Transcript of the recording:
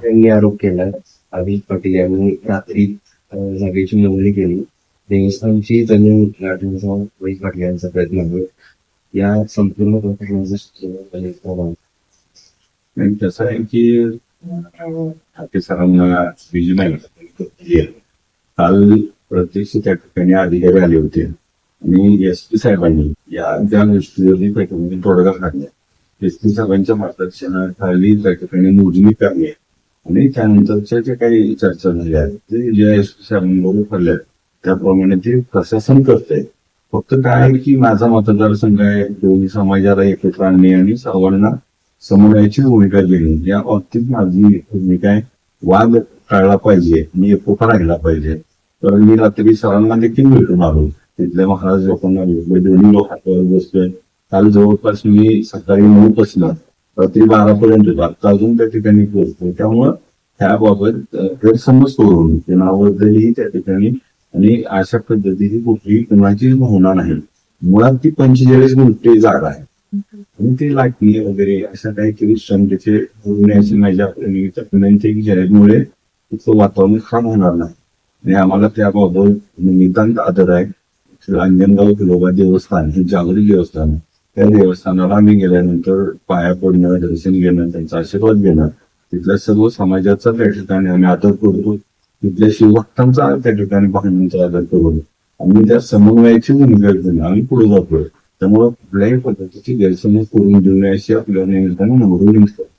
त्यांनी आरोप केला. अभिज पाटील यांनी रात्री जागेची नोंदणी केली. देवस्थानची जमीन गाठण्याचा अभिज पाटील यांचा प्रयत्न आहे. या संपूर्ण प्रकरणाचं सूत्रधार आणि कसं आहे की ठाकरे सरांना विजय नाही काल प्रत्यक्ष त्या ठिकाणी अधिकारी आले होते आणि एस पी साहेबांनी या ज्या गोष्टीवरती त्या ठिकाणी तोडगा काढला. एस पी साहेबांच्या मार्गदर्शनाखाली त्या ठिकाणी मोजणी करणे आणि त्यानंतरच्या ज्या काही चर्चा झाल्या ते ज्या एस पी साहेबांबरोबर ठरल्या त्याप्रमाणे ते प्रशासन करतंय. फक्त काय आहे की माझा मतदारसंघ आहे, दोन्ही समाजाला एकत्र आणणे आणि सर्वांना समन्वयाची भूमिका घेणे या बाबतीत माझी भूमिका आहे. वाद टाळला पाहिजे आणि एकोपा राहिला पाहिजे. तर मी रात्री सरांना देखील भेटून आलो. तिथल्या महाराज लोकांना दोन्ही लोक हातावर बसतोय. काल जवळपास मी सकाळी 9 पासून रात्री 12 पर्यंत आता अजून त्या ठिकाणी पोहोचतो. त्यामुळं त्याबाबत गैरसमज करून ते नावाबद्दलही त्या ठिकाणी आणि अशा पद्धतीची कुठलीही कुणाची होणार नाही. मुळात ती 45 गुंठे जागा आहे आणि ते लाटणी वगैरे अशा काहीतरी क्षमतेचे होण्याची माझ्या विनंती जाहीरमुळे तिथं वातावरण खराब होणार नाही आणि आम्हाला त्याबाबत नितांत आदर आहे. अंजनगाव किलोबा देवस्थान हे जागृत देवस्थान आहे. त्या देवस्थानाला आम्ही गेल्यानंतर पाया पडणं, दर्शन घेणं, त्यांचा आशीर्वाद घेणं, तिथल्या सर्व समाजाचा त्या ठिकाणी आम्ही आदर करतो. तिथल्या शिवभक्तांचा त्या ठिकाणी पाहण्यांचा आदर करू. आम्ही त्या समन्वयाची भूमिका घेऊन आम्ही पुढे जातोय. त्यामुळे कुठल्याही पद्धतीची गैरसमज करून देऊ नये अशी आपल्याला निमित्ताने नम्र विनंती करतो.